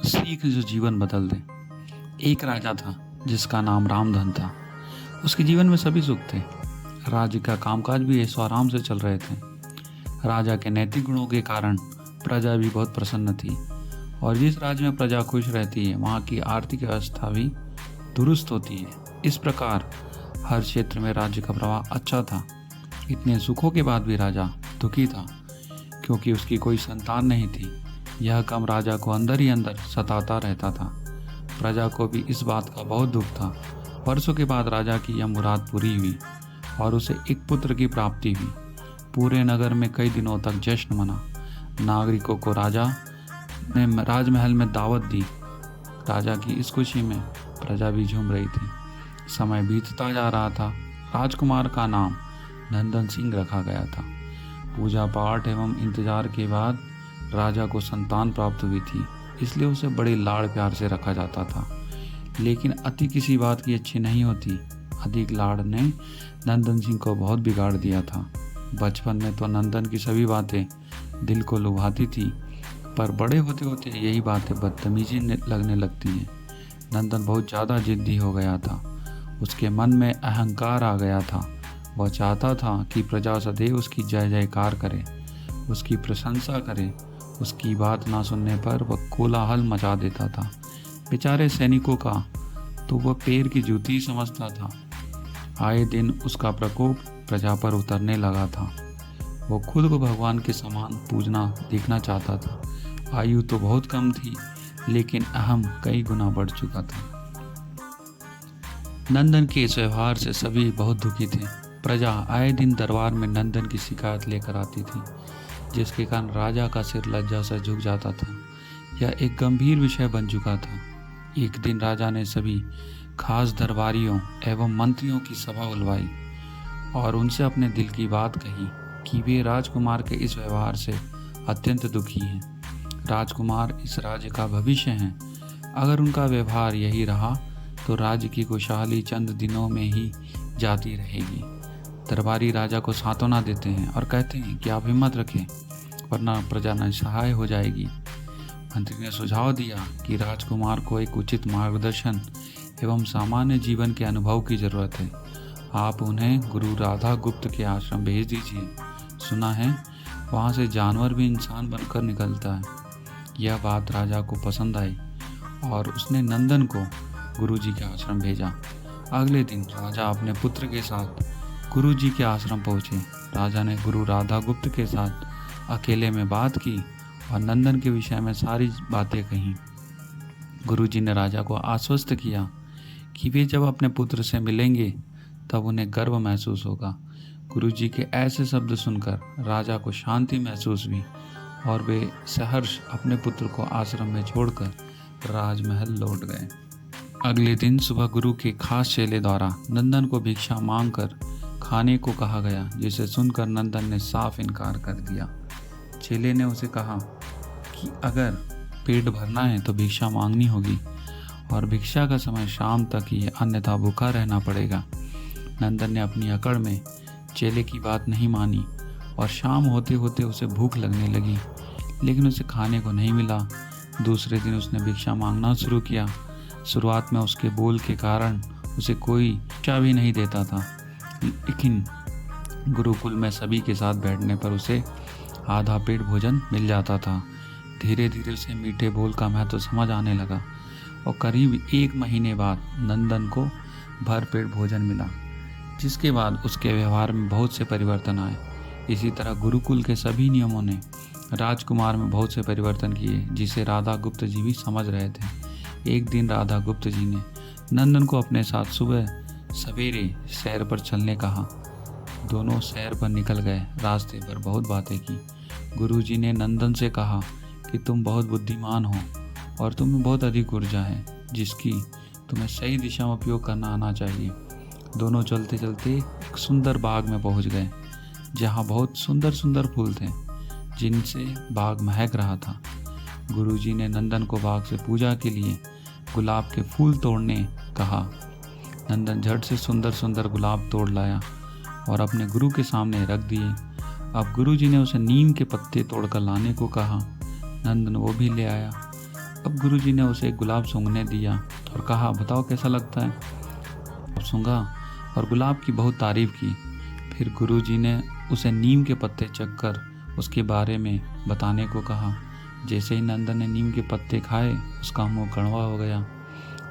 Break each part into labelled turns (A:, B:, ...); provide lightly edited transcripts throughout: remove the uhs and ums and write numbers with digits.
A: सीख जो जीवन बदल दे। एक राजा था जिसका नाम रामधन था। उसके जीवन में सभी सुख थे। राज्य का कामकाज भी ऐशो आराम से चल रहे थे। राजा के नैतिक गुणों के कारण प्रजा भी बहुत प्रसन्न थी, और जिस राज्य में प्रजा खुश रहती है वहाँ की आर्थिक व्यवस्था भी दुरुस्त होती है। इस प्रकार हर क्षेत्र में राज्य का प्रवाह अच्छा था। इतने सुखों के बाद भी राजा दुखी था, क्योंकि उसकी कोई संतान नहीं थी। यह कम राजा को अंदर ही अंदर सताता रहता था। प्रजा को भी इस बात का बहुत दुख था। वर्षों के बाद राजा की यह मुराद पूरी हुई और उसे एक पुत्र की प्राप्ति हुई। पूरे नगर में कई दिनों तक जश्न मना। नागरिकों को राजा ने राजमहल में दावत दी। राजा की इस खुशी में प्रजा भी झूम रही थी। समय बीतता जा रहा था। राजकुमार का नाम नंदन सिंह रखा गया था। पूजा पाठ एवं इंतजार के बाद राजा को संतान प्राप्त हुई थी, इसलिए उसे बड़े लाड़ प्यार से रखा जाता था। लेकिन अति किसी बात की अच्छी नहीं होती। अधिक लाड़ ने नंदन सिंह को बहुत बिगाड़ दिया था। बचपन में तो नंदन की सभी बातें दिल को लुभाती थी, पर बड़े होते होते यही बातें बदतमीजी लगने लगती हैं। नंदन बहुत ज़्यादा जिद्दी हो गया था। उसके मन में अहंकार आ गया था। वह चाहता था कि प्रजा सदैव उसकी जय जयकार करे, उसकी प्रशंसा करे। उसकी बात ना सुनने पर वह कोलाहल मचा देता था। बेचारे सैनिकों का तो वह पैर की जूती समझता था। आए दिन उसका प्रकोप प्रजा पर उतरने लगा था। वो खुद को भगवान के समान पूजना देखना चाहता था। आयु तो बहुत कम थी, लेकिन अहम कई गुना बढ़ चुका था। नंदन के इस व्यवहार से सभी बहुत दुखी थे। प्रजा आए दिन दरबार में नंदन की शिकायत लेकर आती थी, जिसके कारण राजा का सिर लज्जा से झुक जाता था। यह एक गंभीर विषय बन चुका था। एक दिन राजा ने सभी खास दरबारियों एवं मंत्रियों की सभा बुलवाई और उनसे अपने दिल की बात कही कि वे राजकुमार के इस व्यवहार से अत्यंत दुखी हैं। राजकुमार इस राज्य का भविष्य हैं। अगर उनका व्यवहार यही रहा तो राज्य की खुशहाली चंद दिनों में ही जाती रहेगी। दरबारी राजा को सांत्वना देते हैं और कहते हैं कि आप हिम्मत रखें, वरना प्रजा निसहाय हो जाएगी। मंत्री ने सुझाव दिया कि राजकुमार को एक उचित मार्गदर्शन एवं सामान्य जीवन के अनुभव की जरूरत है। आप उन्हें गुरु राधा गुप्त के आश्रम भेज दीजिए। सुना है वहाँ से जानवर भी इंसान बनकर निकलता है। यह बात राजा को पसंद आई और उसने नंदन को गुरुजी के आश्रम भेजा। अगले दिन राजा अपने पुत्र के साथ गुरुजी के आश्रम पहुँचे। राजा ने गुरु राधा गुप्त के साथ अकेले में बात की और नंदन के विषय में सारी बातें कहीं। गुरुजी ने राजा को आश्वस्त किया कि वे जब अपने पुत्र से मिलेंगे तब उन्हें गर्व महसूस होगा। गुरुजी के ऐसे शब्द सुनकर राजा को शांति महसूस हुई और वे सहर्ष अपने पुत्र को आश्रम में छोड़कर राजमहल लौट गए। अगले दिन सुबह गुरु के खास चेले द्वारा नंदन को भिक्षा मांगकर खाने को कहा गया, जिसे सुनकर नंदन ने साफ इनकार कर दिया। चेले ने उसे कहा कि अगर पेट भरना है तो भिक्षा मांगनी होगी और भिक्षा का समय शाम तक ही है, अन्यथा भूखा रहना पड़ेगा। नंदन ने अपनी अकड़ में चेले की बात नहीं मानी और शाम होते होते उसे भूख लगने लगी, लेकिन उसे खाने को नहीं मिला। दूसरे दिन उसने भिक्षा मांगना शुरू किया। शुरुआत में उसके बोल के कारण उसे कोई चाय भी नहीं देता था, लेकिन गुरुकुल में सभी के साथ बैठने पर उसे आधा पेट भोजन मिल जाता था। धीरे धीरे उसे मीठे बोल का महत्व समझ आने लगा और करीब 1 महीने बाद नंदन को भरपेट भोजन मिला, जिसके बाद उसके व्यवहार में बहुत से परिवर्तन आए। इसी तरह गुरुकुल के सभी नियमों ने राजकुमार में बहुत से परिवर्तन किए, जिसे राधा गुप्त जी भी समझ रहे थे। एक दिन राधा गुप्त जी ने नंदन को अपने साथ सुबह सवेरे सैर पर चलने कहा। दोनों सैर पर निकल गए। रास्ते पर बहुत बातें की। गुरुजी ने नंदन से कहा कि तुम बहुत बुद्धिमान हो और तुम्हें बहुत अधिक ऊर्जा है, जिसकी तुम्हें सही दिशा में उपयोग करना आना चाहिए। दोनों चलते चलते एक सुंदर बाग में पहुंच गए, जहां बहुत सुंदर सुंदर फूल थे, जिनसे बाग महक रहा था। गुरुजी ने नंदन को बाग से पूजा के लिए गुलाब के फूल तोड़ने कहा। नंदन झट से सुंदर सुंदर गुलाब तोड़ लाया और अपने गुरु के सामने रख दिए। अब गुरुजी ने उसे नीम के पत्ते तोड़कर लाने को कहा। नंदन वो भी ले आया। अब गुरुजी ने उसे एक गुलाब सूंघने दिया और कहा, बताओ कैसा लगता है। सूंघा और गुलाब की बहुत तारीफ की। फिर गुरुजी ने उसे नीम के पत्ते चखकर उसके बारे में बताने को कहा। जैसे ही नंदन ने नीम के पत्ते खाए, उसका मुंह कड़वा हो गया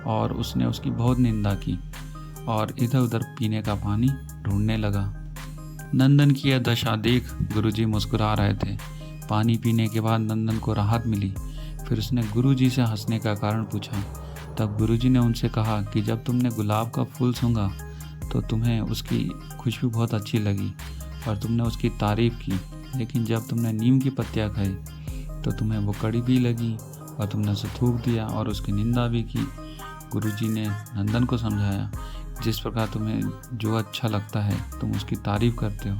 A: और उसने उसकी बहुत निंदा की और इधर उधर पीने का पानी ढूंढने लगा। नंदन की यह दशा देख गुरुजी मुस्कुरा रहे थे। पानी पीने के बाद नंदन को राहत मिली। फिर उसने गुरुजी से हंसने का कारण पूछा। तब गुरुजी ने उनसे कहा कि जब तुमने गुलाब का फूल सूंघा तो तुम्हें उसकी खुशबू बहुत अच्छी लगी और तुमने उसकी तारीफ की, लेकिन जब तुमने नीम की पत्तियाँ खाई तो तुम्हें वो कड़ी भी लगी और तुमने उसे थूक दिया और उसकी निंदा भी की। गुरुजी ने नंदन को समझाया, जिस प्रकार तुम्हें जो अच्छा लगता है तुम उसकी तारीफ करते हो,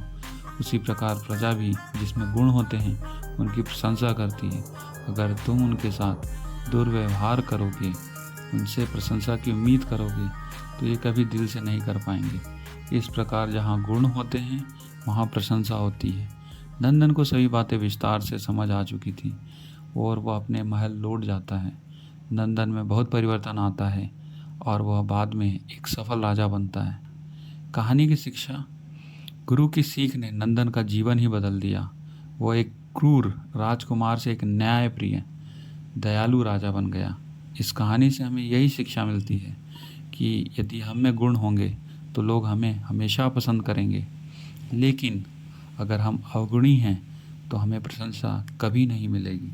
A: उसी प्रकार प्रजा भी जिसमें गुण होते हैं उनकी प्रशंसा करती है। अगर तुम उनके साथ दुर्व्यवहार करोगे, उनसे प्रशंसा की उम्मीद करोगे, तो ये कभी दिल से नहीं कर पाएंगे। इस प्रकार जहाँ गुण होते हैं वहाँ प्रशंसा होती है। नंदन को सभी बातें विस्तार से समझ आ चुकी थी और वह अपने महल लौट जाता है। नंदन में बहुत परिवर्तन आता है और वह बाद में एक सफल राजा बनता है। कहानी की शिक्षा। गुरु की सीख ने नंदन का जीवन ही बदल दिया। वह एक क्रूर राजकुमार से एक न्यायप्रिय दयालु राजा बन गया। इस कहानी से हमें यही शिक्षा मिलती है कि यदि हम में गुण होंगे तो लोग हमें हमेशा पसंद करेंगे, लेकिन अगर हम अवगुणी हैं तो हमें प्रशंसा कभी नहीं मिलेगी।